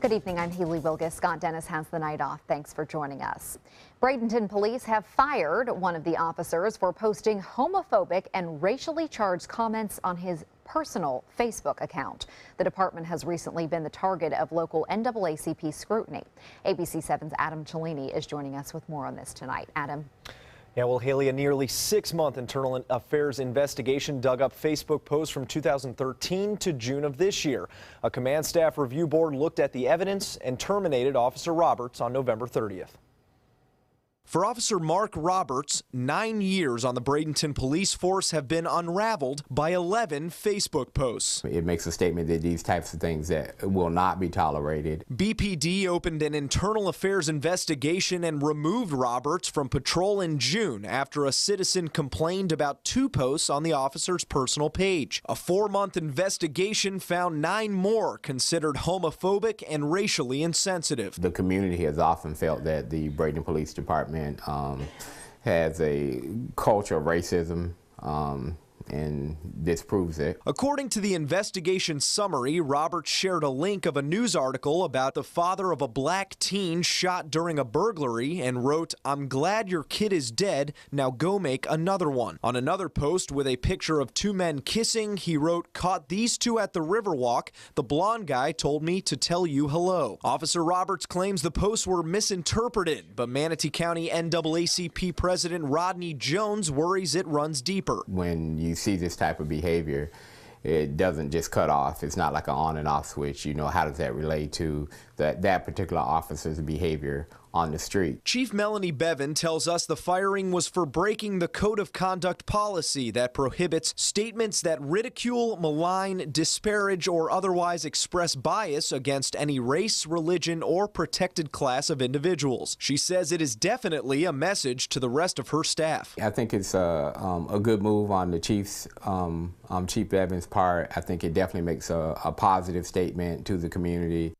Good evening. I'm Haley Wilgus. Scott Dennis has the night off. Thanks for joining us. Bradenton police have fired one of the officers for posting homophobic and racially charged comments on his personal Facebook account. The department has recently been the target of local NAACP scrutiny. ABC 7's Adam Cellini is joining us with more on this tonight. Adam. Yeah, well, Haley, a nearly 6-month internal affairs investigation dug up Facebook posts from 2013 to June of this year. A command staff review board looked at the evidence and terminated Officer Roberts on November 30th. For Officer Mark Roberts, 9 years on the Bradenton police force have been unraveled by 11 Facebook posts. It makes a statement that these types of things that will not be tolerated. BPD opened an internal affairs investigation and removed Roberts from patrol in June after a citizen complained about 2 posts on the officer's personal page. A 4-month investigation found 9 more considered homophobic and racially insensitive. The community has often felt that the Bradenton Police Department has a culture of racism, and this proves it. According to the investigation summary, Roberts shared a link of a news article about the father of a black teen shot during a burglary and wrote, "I'm glad your kid is dead, now go make another one." On another post with a picture of 2 men kissing, he wrote, "Caught these 2 at the Riverwalk. The blonde guy told me to tell you hello." Officer Roberts claims the posts were misinterpreted, but Manatee County NAACP President Rodney Jones worries it runs deeper. When you see this type of behavior, it doesn't just cut off. It's not like an on and off switch. You know, how does that relate to that particular officer's behavior on the street? Chief Melanie Bevan tells us the firing was for breaking the code of conduct policy that prohibits statements that ridicule, malign, disparage, or otherwise express bias against any race, religion, or protected class of individuals. She says it is definitely a message to the rest of her staff. I think it's a good move on the Chief Bevan's part. I think it definitely makes a positive statement to the community.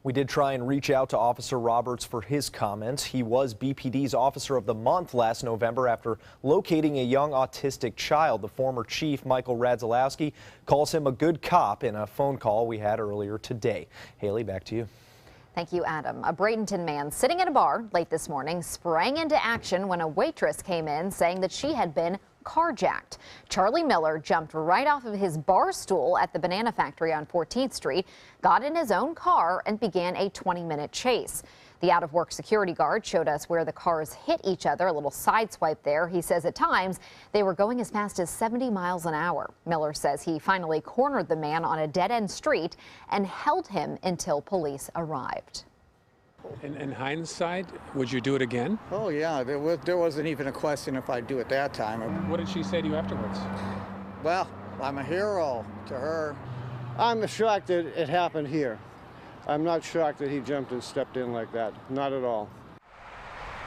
We did try and reach out to Officer Roberts for his comments. He was BPD's Officer of the Month last November after locating a young autistic child. The former chief, Michael Radzilowski, calls him a good cop in a phone call we had earlier today. Haley, back to you. Thank you, Adam. A Bradenton man sitting in a bar late this morning sprang into action when a waitress came in saying that she had been carjacked. Charlie Miller jumped right off of his bar stool at the Banana Factory on 14th Street, got in his own car, and began a 20-minute chase. The out-of-work security guard showed us where the cars hit each other, a little side swipe there. He says at times they were going as fast as 70 miles an hour. Miller says he finally cornered the man on a dead-end street and held him until police arrived. In hindsight, would you do it again? Oh, yeah. There wasn't even a question if I'd do it that time. What did she say to you afterwards? Well, I'm a hero to her. I'm shocked that it happened here. I'm not shocked that he jumped and stepped in like that. Not at all.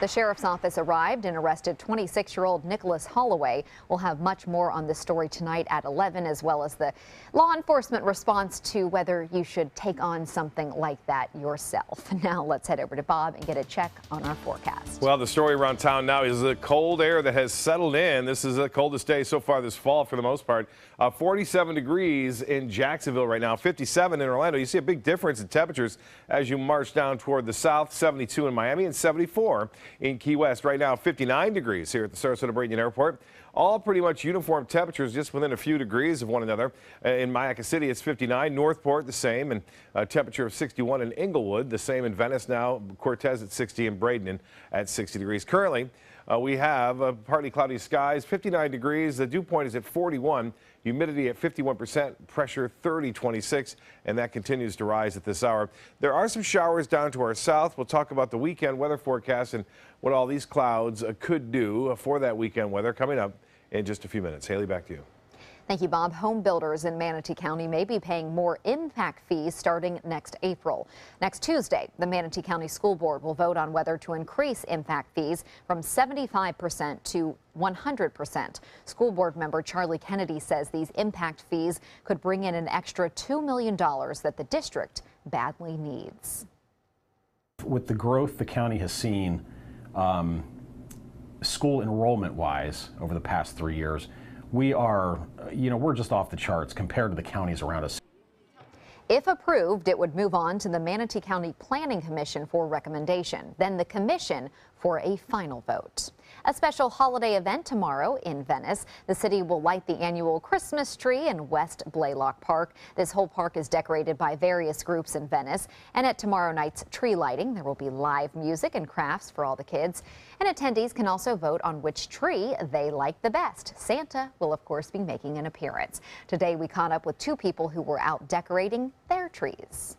The sheriff's office arrived and arrested 26-year-old Nicholas Holloway. We'll have much more on this story tonight at 11, as well as the law enforcement response to whether you should take on something like that yourself. Now let's head over to Bob and get a check on our forecast. Well, the story around town now is the cold air that has settled in. This is the coldest day so far this fall for the most part. 47 degrees in Jacksonville right now, 57 in Orlando. You see a big difference in temperatures as you march down toward the south, 72 in Miami and 74 in Key West. Right now, 59 degrees here at the Sarasota Bradenton Airport. All pretty much uniform temperatures, just within a few degrees of one another. In Mayaca City, it's 59. Northport, the same, and a temperature of 61 in Inglewood. The same in Venice now. Cortez at 60 and Bradenton at 60 degrees. Currently, we have partly cloudy skies, 59 degrees. The dew point is at 41. Humidity at 51%, pressure 30-26, and that continues to rise at this hour. There are some showers down to our south. We'll talk about the weekend weather forecast and what all these clouds could do for that weekend weather coming up in just a few minutes. Haley, back to you. Thank you, Bob. Home builders in Manatee County may be paying more impact fees starting next April. Next Tuesday, the Manatee County School Board will vote on whether to increase impact fees from 75% to 100%. School Board member Charlie Kennedy says these impact fees could bring in an extra $2 million that the district badly needs. With the growth the county has seen school enrollment wise over the past 3 years, we are, we're just off the charts compared to the counties around us. If approved, it would move on to the Manatee County Planning Commission for recommendation, then the commission for a final vote. A special holiday event tomorrow in Venice. The city will light the annual Christmas tree in West Blaylock Park. This whole park is decorated by various groups in Venice. And at tomorrow night's tree lighting, there will be live music and crafts for all the kids. And attendees can also vote on which tree they like the best. Santa will, of course, be making an appearance. Today, we caught up with two people who were out decorating their trees.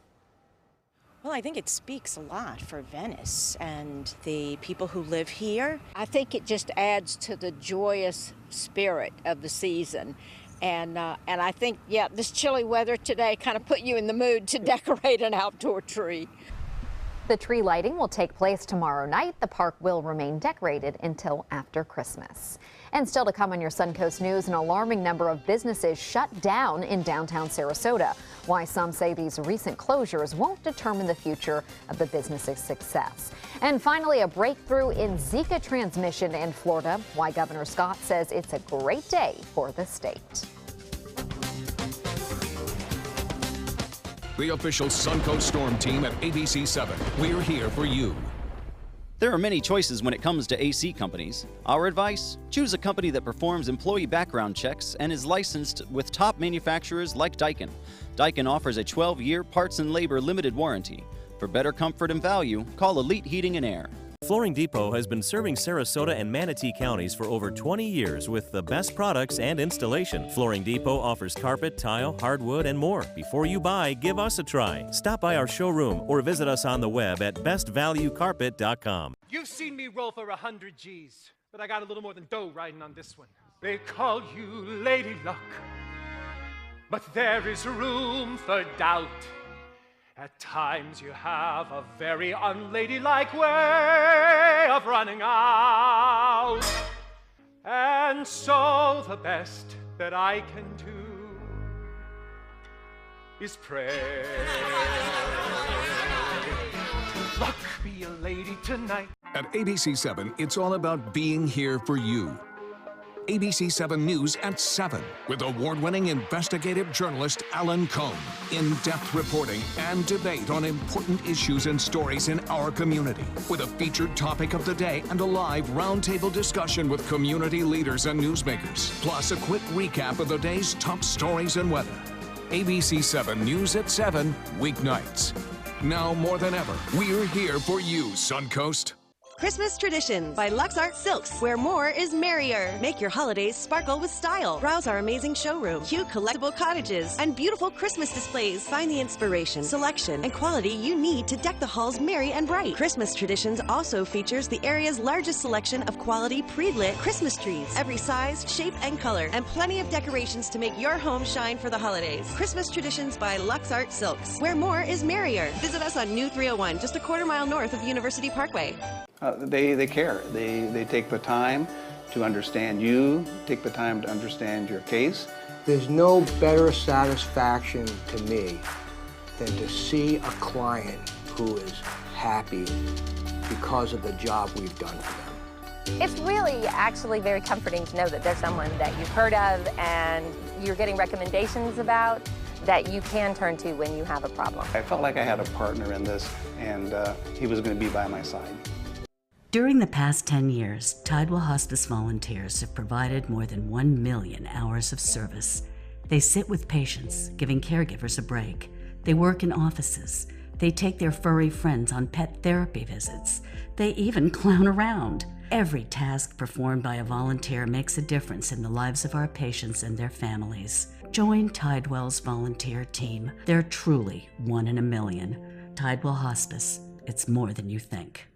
Well, I think it speaks a lot for Venice and the people who live here. I think it just adds to the joyous spirit of the season. And I think, yeah, this chilly weather today kind of put you in the mood to decorate an outdoor tree. The tree lighting will take place tomorrow night. The park will remain decorated until after Christmas. And still to come on your Suncoast News, an alarming number of businesses shut down in downtown Sarasota. Why some say these recent closures won't determine the future of the business's success. And finally, a breakthrough in Zika transmission in Florida. Why Governor Scott says it's a great day for the state. The official Suncoast Storm team at ABC 7. We're here for you. There are many choices when it comes to AC companies. Our advice? Choose a company that performs employee background checks and is licensed with top manufacturers like Daikin. Daikin offers a 12-year parts and labor limited warranty. For better comfort and value, call Elite Heating and Air. Flooring Depot has been serving Sarasota and Manatee counties for over 20 years with the best products and installation. Flooring Depot offers carpet, tile, hardwood, and more. Before you buy, give us a try. Stop by our showroom or visit us on the web at bestvaluecarpet.com. You've seen me roll for 100 G's, but I got a little more than dough riding on this one. They call you Lady Luck, but there is room for doubt. At times you have a very unladylike way of running out. And so the best that I can do is pray. Luck, be a lady tonight. At ABC 7, it's all about being here for you. ABC 7 News at 7 with award-winning investigative journalist Alan Cohn. In-depth reporting and debate on important issues and stories in our community with a featured topic of the day and a live roundtable discussion with community leaders and newsmakers. Plus a quick recap of the day's top stories and weather. ABC 7 News at 7 weeknights. Now more than ever, we're here for you, Suncoast. Christmas Traditions by Lux Art Silks, where more is merrier. Make your holidays sparkle with style. Browse our amazing showroom, cute collectible cottages, and beautiful Christmas displays. Find the inspiration, selection, and quality you need to deck the halls merry and bright. Christmas Traditions also features the area's largest selection of quality pre-lit Christmas trees, every size, shape, and color, and plenty of decorations to make your home shine for the holidays. Christmas Traditions by Lux Art Silks, where more is merrier. Visit us on New 301, just a quarter-mile north of University Parkway. They care. They take the time to understand you, take the time to understand your case. There's no better satisfaction to me than to see a client who is happy because of the job we've done for them. It's really actually very comforting to know that there's someone that you've heard of and you're getting recommendations about that you can turn to when you have a problem. I felt like I had a partner in this, and he was going to be by my side. During the past 10 years, Tidewell Hospice volunteers have provided more than 1 million hours of service. They sit with patients, giving caregivers a break. They work in offices. They take their furry friends on pet therapy visits. They even clown around. Every task performed by a volunteer makes a difference in the lives of our patients and their families. Join Tidewell's volunteer team. They're truly 1 in a million. Tidewell Hospice. It's more than you think.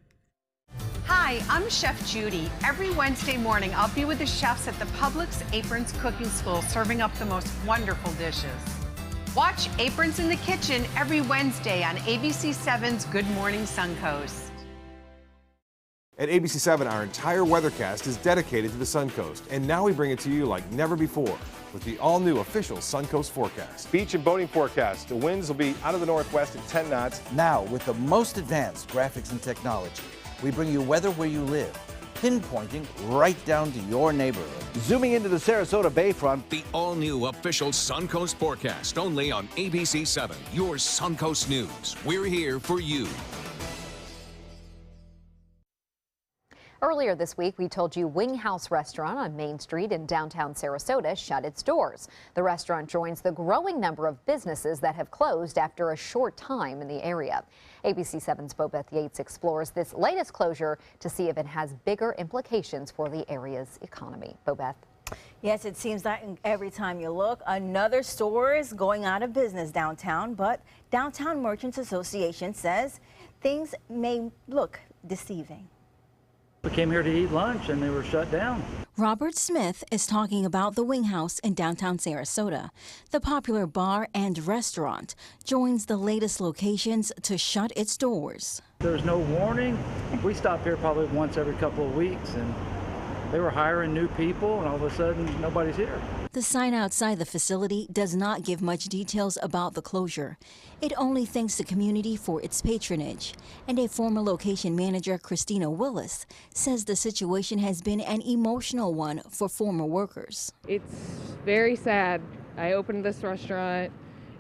Hi, I'm Chef Judy. Every Wednesday morning, I'll be with the chefs at the Publix Aprons Cooking School serving up the most wonderful dishes. Watch Aprons in the Kitchen every Wednesday on ABC 7's Good Morning Suncoast. At ABC 7, our entire weathercast is dedicated to the Suncoast, and now we bring it to you like never before with the all-new official Suncoast forecast. Beach and boating forecast. The winds will be out of the northwest at 10 knots. Now, with the most advanced graphics and technology, we bring you weather where you live. pinpointing right down to your neighborhood. Zooming into the Sarasota Bayfront, The all-new official Suncoast forecast, only on ABC 7, your Suncoast News. We're here for you. Earlier this week, we told you Wing House Restaurant on Main Street in downtown Sarasota shut its doors. The restaurant joins the growing number of businesses that have closed after a short time in the area. ABC 7's Bobeth Yates explores this latest closure to see if it has bigger implications for the area's economy. Bobeth. Yes, it seems that every time you look, another store is going out of business downtown, but Downtown Merchants Association says things may look deceiving. We came here to eat lunch and they were shut down. Robert Smith is talking about the Wing House in downtown Sarasota. The popular bar and restaurant joins the latest locations to shut its doors. There's no warning. We stop here probably once every couple of weeks, and they were hiring new people, and all of a sudden nobody's here. The sign outside the facility does not give much details about the closure. It only thanks the community for its patronage. And a former location manager, Christina Willis, says the situation has been an emotional one for former workers. It's very sad. I opened this restaurant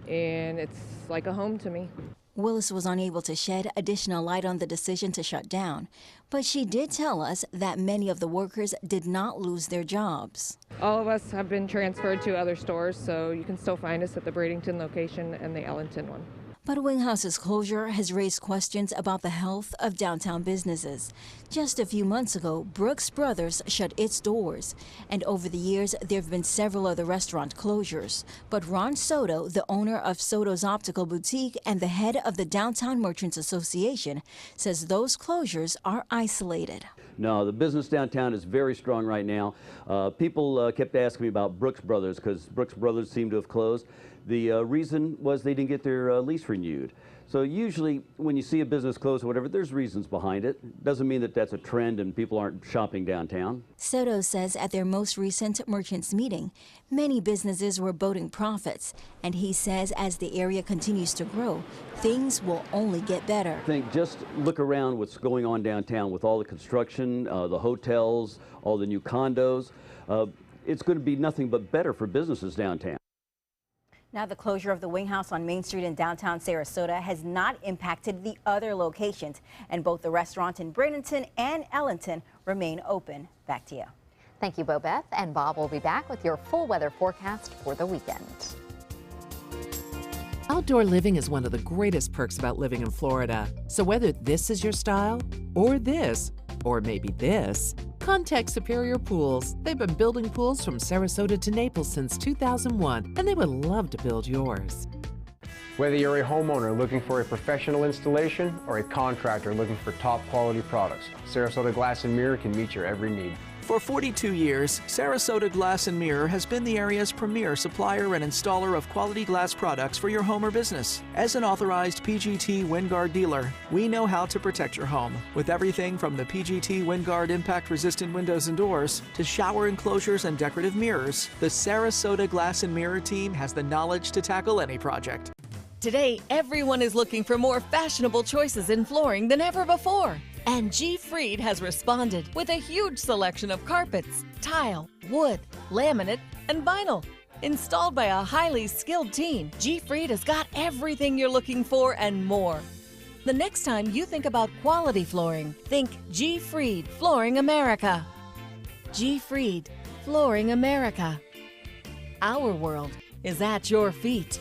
and it's like a home to me. Willis was unable to shed additional light on the decision to shut down, but she did tell us that many of the workers did not lose their jobs. All of us have been transferred to other stores, so you can still find us at the Bradenton location and the Ellington one. But Wing House's closure has raised questions about the health of downtown businesses. Just a few months ago, Brooks Brothers shut its doors. And over the years, there have been several other restaurant closures. But Ron Soto, the owner of Soto's Optical Boutique and the head of the Downtown Merchants Association, says those closures are isolated. No, the business downtown is very strong right now. People kept asking me about Brooks Brothers because Brooks Brothers seemed to have closed. The reason was they didn't get their lease renewed. So usually when you see a business close or whatever, there's reasons behind it. Doesn't mean that that's a trend and people aren't shopping downtown. Soto says at their most recent merchants meeting, many businesses were boating profits. And he says as the area continues to grow, things will only get better. I think just look around what's going on downtown with all the construction, the hotels, all the new condos. It's going to be nothing but better for businesses downtown. Now, the closure of the Wing House on Main Street in downtown Sarasota has not impacted the other locations, and both the restaurant in Bradenton and Ellington remain open. Back to you. Thank you, Bobeth. And Bob will be back with your full weather forecast for the weekend. Outdoor living is one of the greatest perks about living in Florida. So whether this is your style, or this, or maybe this, contact Superior Pools. They've been building pools from Sarasota to Naples since 2001, and they would love to build yours. Whether you're a homeowner looking for a professional installation or a contractor looking for top quality products, Sarasota Glass and Mirror can meet your every need. For 42 years, Sarasota Glass and Mirror has been the area's premier supplier and installer of quality glass products for your home or business. As an authorized PGT WinGuard dealer, we know how to protect your home with everything from the PGT WinGuard impact-resistant windows and doors to shower enclosures and decorative mirrors. The Sarasota Glass and Mirror team has the knowledge to tackle any project. Today, everyone is looking for more fashionable choices in flooring than ever before. And G. Fried has responded with a huge selection of carpets, tile, wood, laminate, and vinyl. Installed by a highly skilled team, G. Fried has got everything you're looking for and more. The next time you think about quality flooring, think G. Fried Flooring America. G. Fried Flooring America. Our world is at your feet.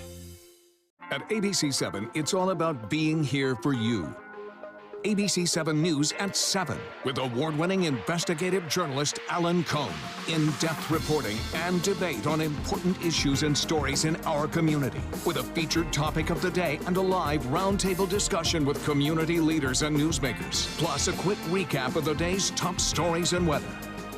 At ABC 7, it's all about being here for you. ABC 7 News at 7 with award-winning investigative journalist Alan Cohn. In-depth reporting and debate on important issues and stories in our community with a featured topic of the day and a live roundtable discussion with community leaders and newsmakers. Plus a quick recap of the day's top stories and weather.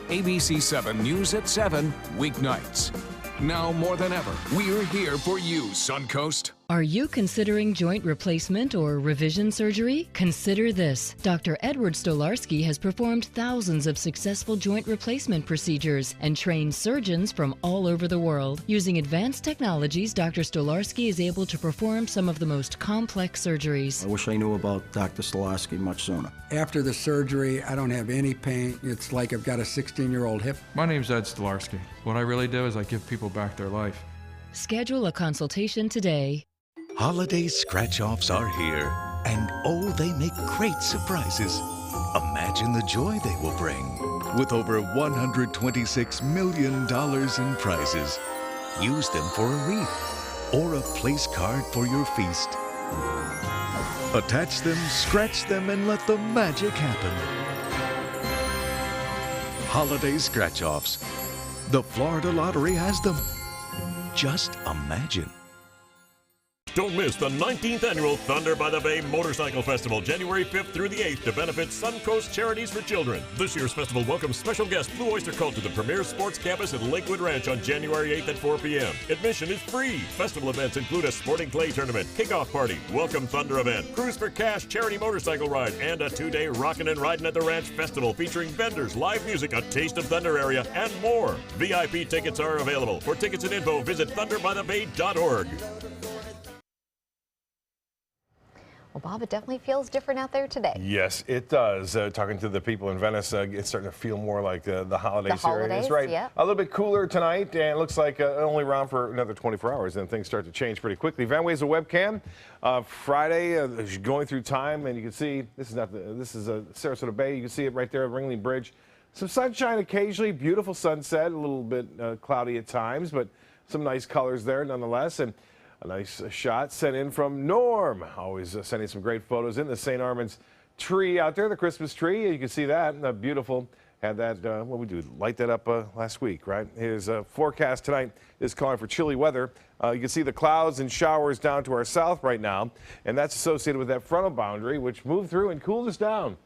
ABC 7 News at 7 weeknights. Now more than ever, we're here for you, Suncoast. Are you considering joint replacement or revision surgery? Consider this. Dr. Edward Stolarski has performed thousands of successful joint replacement procedures and trained surgeons from all over the world. Using advanced technologies, Dr. Stolarski is able to perform some of the most complex surgeries. I wish I knew about Dr. Stolarski much sooner. After the surgery, I don't have any pain. It's like I've got a 16-year-old hip. My name's Ed Stolarski. What I really do is I give people back their life. Schedule a consultation today. Holiday scratch-offs are here, and oh, they make great surprises. Imagine the joy they will bring. With over $126 million in prizes, use them for a wreath or a place card for your feast. Attach them, scratch them, and let the magic happen. Holiday scratch-offs. The Florida Lottery has them. Just imagine. Don't miss the 19th annual Thunder by the Bay Motorcycle Festival, January 5th through the 8th, to benefit Suncoast Charities for Children. This year's festival welcomes special guest Blue Oyster Cult to the premier sports campus at Lakewood Ranch on January 8th at 4 p.m. Admission is free. Festival events include a sporting clay tournament, kickoff party, welcome Thunder event, Cruise for Cash charity motorcycle ride, and a 2-day Rockin' and Riding at the Ranch festival featuring vendors, live music, a Taste of Thunder area, and more. VIP tickets are available. For tickets and info, visit thunderbybthebay.org. Well, Bob, it definitely feels different out there today. Yes, it does. Talking to the people in Venice, it's starting to feel more like the holidays here. It's right. Yeah. A little bit cooler tonight, and it looks like only around for another 24 hours, and things start to change pretty quickly. Van Way's a webcam. Friday, going through time, and you can see this is Sarasota Bay. You can see it right there at Ringling Bridge. Some sunshine occasionally, beautiful sunset, a little bit cloudy at times, but some nice colors there nonetheless. And a nice shot sent in from Norm. Always sending some great photos in the St. Armand's tree out there, the Christmas tree. You can see that. Beautiful. Had that, what we do, light that up last week, right? His forecast tonight is calling for chilly weather. You can see the clouds and showers down to our south right now, and that's associated with that frontal boundary, which moved through and cooled us down.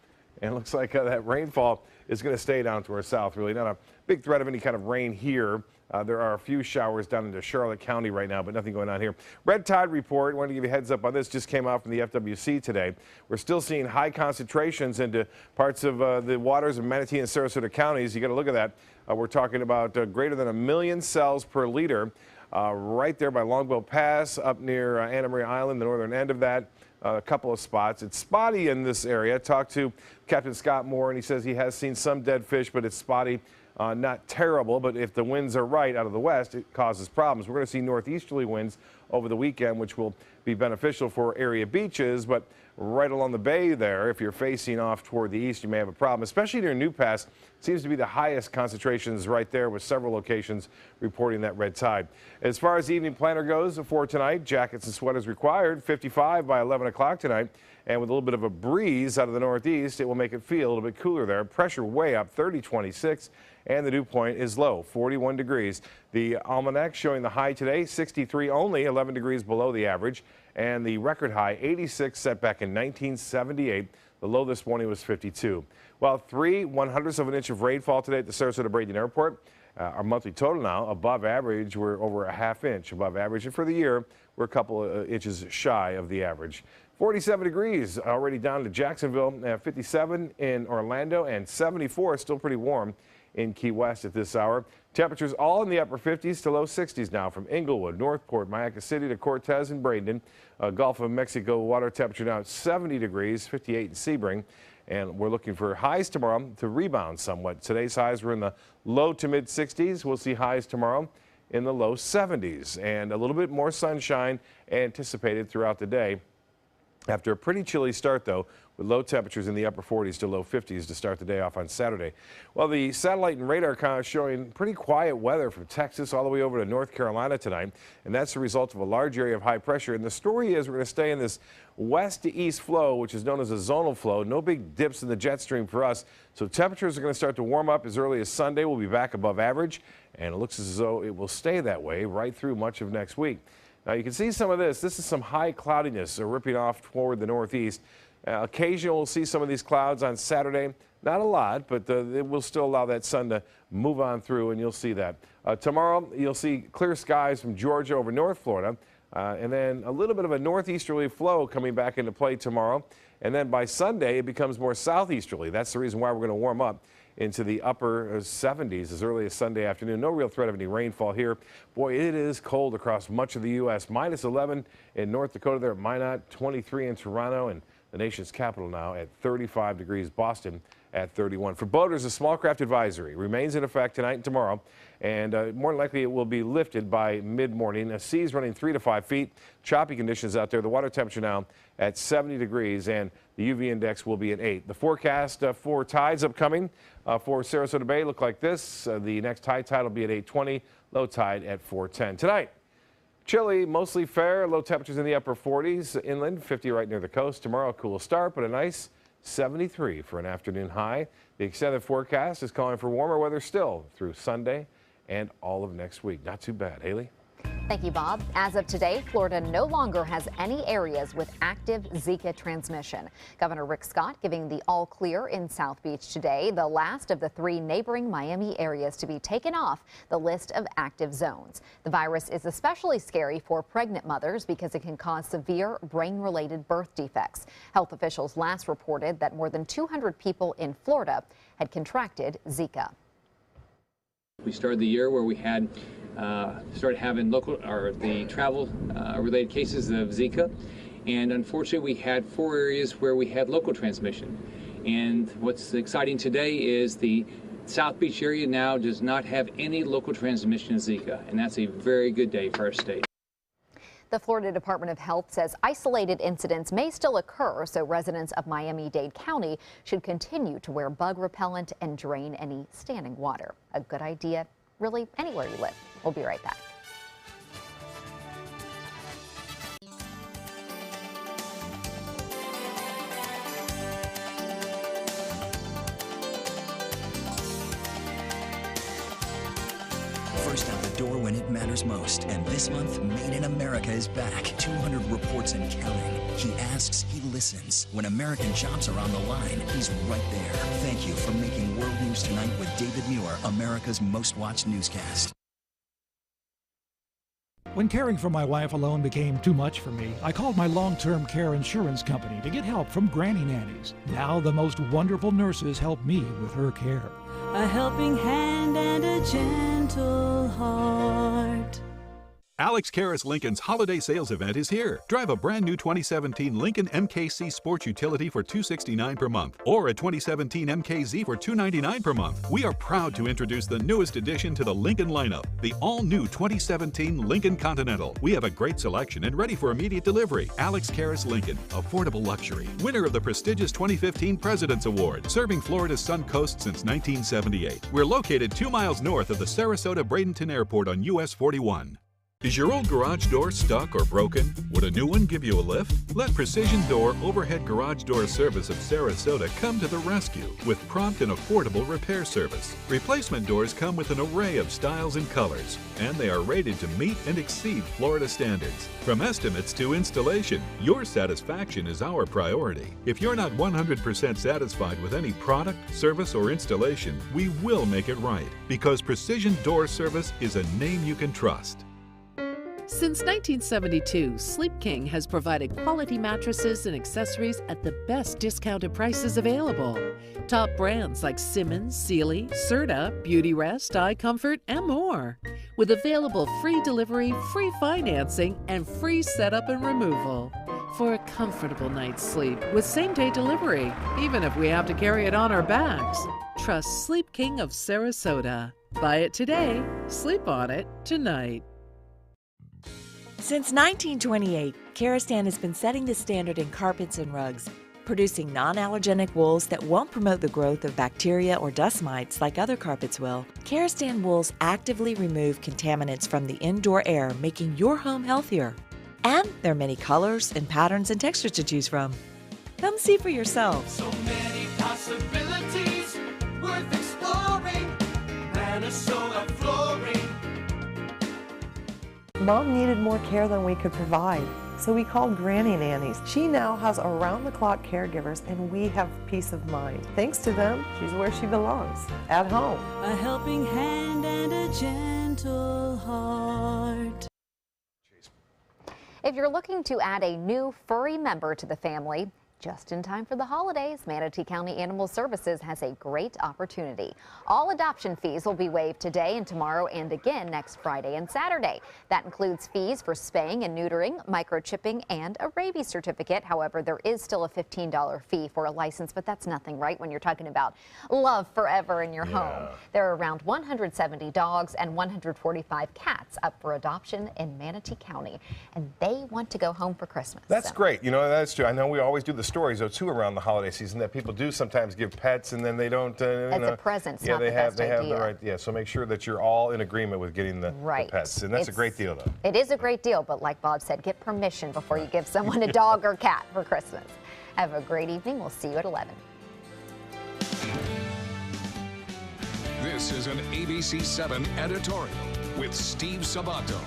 And it looks like that rainfall is going to stay down to our south, really. Not a big threat of any kind of rain here. There are a few showers down into Charlotte County right now, but nothing going on here. Red tide report, wanted to give you a heads up on this, just came out from the FWC today. We're still seeing high concentrations into parts of the waters of Manatee and Sarasota counties. You got to look at that. We're talking about greater than 1 million cells per liter right there by Longboat Pass, up near Anna Maria Island, the northern end of that. A couple of spots. It's spotty in this area. Talked to Captain Scott Moore, and he says he has seen some dead fish, but it's spotty. Not terrible, but if the winds are right out of the west, it causes problems. We're going to see northeasterly winds over the weekend, which will be beneficial for area beaches, but right along the bay there, if you're facing off toward the east, you may have a problem, especially near New Pass. Seems to be the highest concentrations right there, with several locations reporting that red tide. As far as the evening planner goes for tonight, jackets and sweaters required, 55 by 11 o'clock tonight. And with a little bit of a breeze out of the northeast, it will make it feel a little bit cooler there. Pressure way up, 30-26, and the dew point is low, 41 degrees. The almanac showing the high today, 63 only, 11 degrees below the average. And the record high, 86, set back in 1978. The low this morning was 52. Well, 3/100ths of an inch of rainfall today at the Sarasota Bradenton Airport. Our monthly total now, above average, we're over a ½ inch above average. And for the year, we're a couple of inches shy of the average. 47 degrees already down to Jacksonville, 57 in Orlando, and 74, still pretty warm in Key West at this hour. Temperatures all in the upper 50s to low 60s now, from Inglewood, Northport, Mayaca City to Cortez and Bradenton. Gulf of Mexico water temperature now at 70 degrees, 58 in Sebring. And we're looking for highs tomorrow to rebound somewhat. Today's highs were in the low to mid 60s. We'll see highs tomorrow in the low 70s, and a little bit more sunshine anticipated throughout the day. After a pretty chilly start, though, with low temperatures in the upper 40s to low 50s to start the day off on Saturday. Well, the satellite and radar count showing pretty quiet weather from Texas all the way over to North Carolina tonight, and that's the result of a large area of high pressure. And the story is we're going to stay in this west to east flow, which is known as a zonal flow. No big dips in the jet stream for us, so temperatures are going to start to warm up as early as Sunday. We'll be back above average, and it looks as though it will stay that way right through much of next week. Now, you can see some of this. This is some high cloudiness ripping off toward the northeast. Occasionally, we'll see some of these clouds on Saturday. Not a lot, but it will still allow that sun to move on through, and you'll see that. Tomorrow, you'll see clear skies from Georgia over North Florida. And then a little bit of a northeasterly flow coming back into play tomorrow. And then by Sunday, it becomes more southeasterly. That's the reason why we're going to warm up into the upper 70s as early as Sunday afternoon. No real threat of any rainfall here. Boy, it is cold across much of the U.S. Minus 11 in North Dakota there at Minot, 23 in Toronto, and the nation's capital now at 35 degrees. Boston at 31. For boaters, a small craft advisory remains in effect tonight and tomorrow, and more than likely it will be lifted by mid-morning. Seas running 3 to 5 feet. Choppy conditions out there. The water temperature now at 70 degrees, and the UV index will be at 8. The forecast for tides upcoming for Sarasota Bay look like this. The next high tide will be at 8:20, low tide at 4:10. Tonight, chilly, mostly fair, low temperatures in the upper 40s, inland 50 right near the coast. Tomorrow, a cool start, but a nice 73 for an afternoon high. The extended forecast is calling for warmer weather still through Sunday and all of next week. Not too bad. Haley? Thank you, Bob. As of today, Florida no longer has any areas with active Zika transmission. Governor Rick Scott giving the all clear in South Beach today, the last of the 3 neighboring Miami areas to be taken off the list of active zones. The virus is especially scary for pregnant mothers because it can cause severe brain-related birth defects. Health officials last reported that more than 200 people in Florida had contracted Zika. We started the year where we had started having the travel related cases of Zika, and unfortunately we had 4 areas where we had local transmission. And what's exciting today is the South Beach area now does not have any local transmission of Zika, and that's a very good day for our state. The Florida Department of Health says isolated incidents may still occur, so residents of Miami-Dade County should continue to wear bug repellent and drain any standing water. A good idea, really, anywhere you live. We'll be right back. First out the door when it matters most. And this month, Made in America is back. 200 reports and counting. He asks, he listens. When American jobs are on the line, he's right there. Thank you for making World News Tonight with David Muir, America's most watched newscast. When caring for my wife alone became too much for me, I called my long-term care insurance company to get help from granny nannies. Now the most wonderful nurses help me with her care. A helping hand and a gentle heart. Alex Karras Lincoln's holiday sales event is here. Drive a brand new 2017 Lincoln MKC Sports Utility for $269 per month, or a 2017 MKZ for $299 per month. We are proud to introduce the newest addition to the Lincoln lineup, the all-new 2017 Lincoln Continental. We have a great selection and ready for immediate delivery. Alex Karras Lincoln, affordable luxury. Winner of the prestigious 2015 President's Award, serving Florida's Sun Coast since 1978. We're located 2 miles north of the Sarasota-Bradenton Airport on US 41. Is your old garage door stuck or broken? Would a new one give you a lift? Let Precision Door Overhead Garage Door Service of Sarasota come to the rescue with prompt and affordable repair service. Replacement doors come with an array of styles and colors, and they are rated to meet and exceed Florida standards. From estimates to installation, your satisfaction is our priority. If you're not 100% satisfied with any product, service, or installation, we will make it right, because Precision Door Service is a name you can trust. Since 1972, Sleep King has provided quality mattresses and accessories at the best discounted prices available. Top brands like Simmons, Sealy, Serta, Beautyrest, iComfort, and more. With available free delivery, free financing, and free setup and removal. For a comfortable night's sleep with same-day delivery, even if we have to carry it on our backs. Trust Sleep King of Sarasota. Buy it today, sleep on it tonight. Since 1928, Karastan has been setting the standard in carpets and rugs, producing non-allergenic wools that won't promote the growth of bacteria or dust mites like other carpets will. Karastan wools actively remove contaminants from the indoor air, making your home healthier. And there are many colors and patterns and textures to choose from. Come see for yourself. So many possibilities worth exploring. Minnesota Flooring. Mom needed more care than we could provide, so we called Granny Nannies. She now has around-the-clock caregivers, and we have peace of mind. Thanks to them, she's where she belongs, at home. A helping hand and a gentle heart. If you're looking to add a new furry member to the family, just in time for the holidays, Manatee County Animal Services has a great opportunity. All adoption fees will be waived today and tomorrow and again next Friday and Saturday. That includes fees for spaying and neutering, microchipping, and a rabies certificate. However, there is still a $15 fee for a license, but that's nothing, right, when you're talking about love forever in your home. There are around 170 dogs and 145 cats up for adoption in Manatee County, and they want to go home for Christmas. That's great. You know, that's true. I know we always do the stories, though, too, around the holiday season that people do sometimes give pets and then they don't. As a present, yeah, not they the have best they have idea. the right. Yeah, so make sure that you're all in agreement with getting the pets, and that's a great deal, though. It is a great deal, but like Bob said, get permission before you give someone a dog or cat for Christmas. Have a great evening. We'll see you at 11. This is an ABC 7 editorial with Steve Sabato.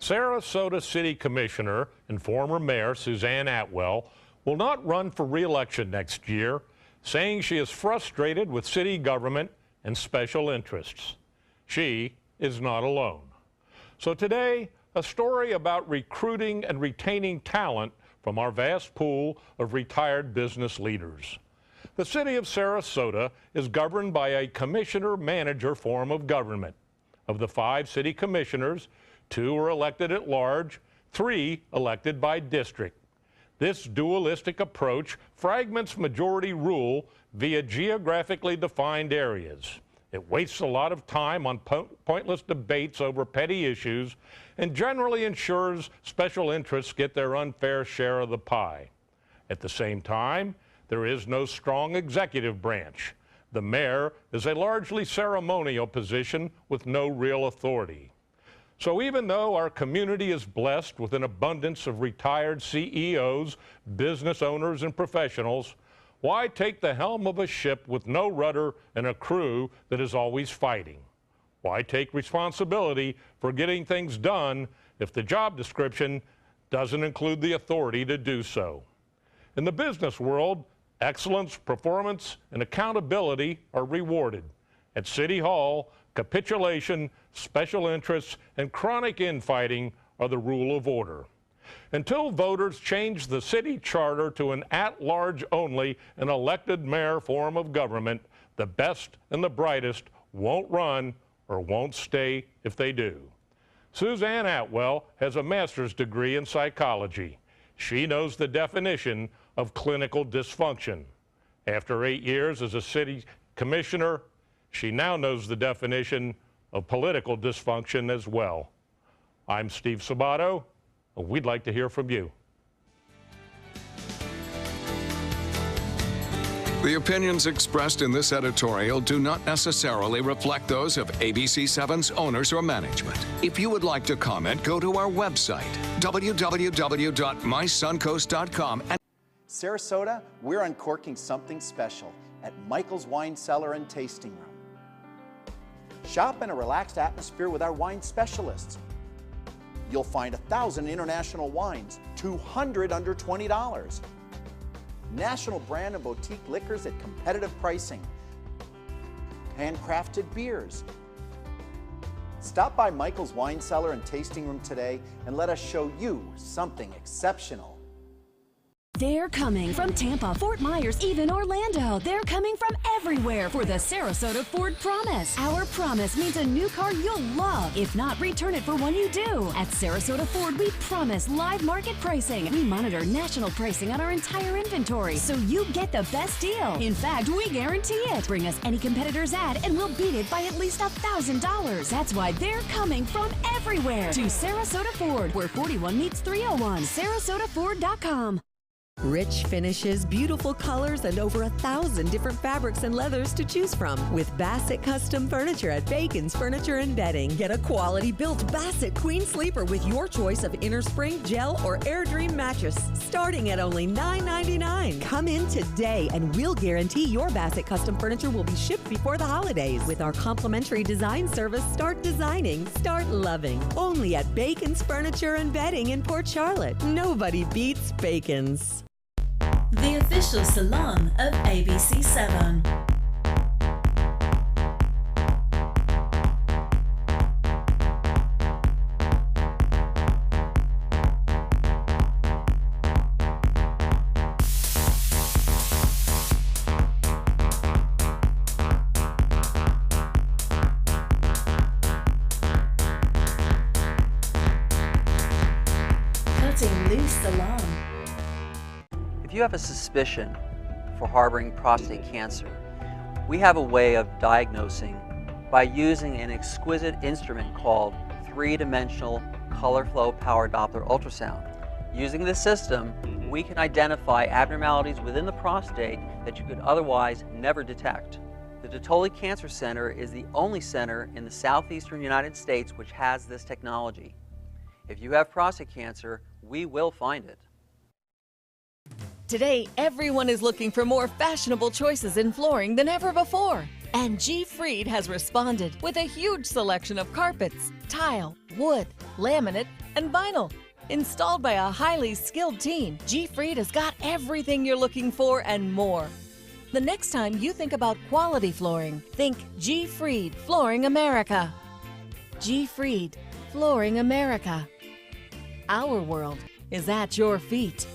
Sarasota City Commissioner and former Mayor Suzanne Atwell will not run for re-election next year, saying she is frustrated with city government and special interests. She is not alone. So today, a story about recruiting and retaining talent from our vast pool of retired business leaders. The city of Sarasota is governed by a commissioner-manager form of government. Of the 5 city commissioners, 2 are elected at large, 3 elected by district. This dualistic approach fragments majority rule via geographically defined areas. It wastes a lot of time on pointless debates over petty issues and generally ensures special interests get their unfair share of the pie. At the same time, there is no strong executive branch. The mayor is a largely ceremonial position with no real authority. So even though our community is blessed with an abundance of retired CEOs, business owners, and professionals, why take the helm of a ship with no rudder and a crew that is always fighting? Why take responsibility for getting things done if the job description doesn't include the authority to do so? In the business world, excellence, performance, and accountability are rewarded. At City Hall, capitulation, special interests, and chronic infighting are the rule of order. Until voters change the city charter to an at-large only and elected mayor form of government, the best and the brightest won't run or won't stay if they do. Suzanne Atwell has a master's degree in psychology. She knows the definition of clinical dysfunction. After 8 years as a city commissioner, she now knows the definition of political dysfunction as well. I'm Steve Sabato. We'd like to hear from you. The opinions expressed in this editorial do not necessarily reflect those of ABC7's owners or management. If you would like to comment, go to our website, www.mysuncoast.com. Sarasota, we're uncorking something special at Michael's Wine Cellar and Tasting Room. Shop in a relaxed atmosphere with our wine specialists. You'll find 1,000 international wines, 200 under $20. National brand and boutique liquors at competitive pricing. Handcrafted beers. Stop by Michael's Wine Cellar and Tasting Room today and let us show you something exceptional. They're coming from Tampa, Fort Myers, even Orlando. They're coming from everywhere for the Sarasota Ford Promise. Our promise means a new car you'll love. If not, return it for one you do. At Sarasota Ford, we promise live market pricing. We monitor national pricing on our entire inventory, so you get the best deal. In fact, we guarantee it. Bring us any competitor's ad, and we'll beat it by at least $1,000. That's why they're coming from everywhere to Sarasota Ford, where 41 meets 301. SarasotaFord.com. Rich finishes, beautiful colors, and over 1,000 different fabrics and leathers to choose from. With Bassett Custom Furniture at Bacon's Furniture and Bedding. Get a quality-built Bassett Queen Sleeper with your choice of innerspring, gel, or AirDream mattress, starting at only $9.99. Come in today, and we'll guarantee your Bassett Custom Furniture will be shipped before the holidays. With our complimentary design service, start designing, start loving. Only at Bacon's Furniture and Bedding in Port Charlotte. Nobody beats Bacon's. The official salon of ABC7. cutting loose salon. If you have a suspicion for harboring prostate cancer, we have a way of diagnosing by using an exquisite instrument called three-dimensional color flow power Doppler ultrasound. Using this system, we can identify abnormalities within the prostate that you could otherwise never detect. The Dotoli Cancer Center is the only center in the southeastern United States which has this technology. If you have prostate cancer, we will find it. Today, everyone is looking for more fashionable choices in flooring than ever before. And G. Fried has responded with a huge selection of carpets, tile, wood, laminate, and vinyl. Installed by a highly skilled team, G. Fried has got everything you're looking for and more. The next time you think about quality flooring, think G. Fried Flooring America. G. Fried Flooring America. Our world is at your feet.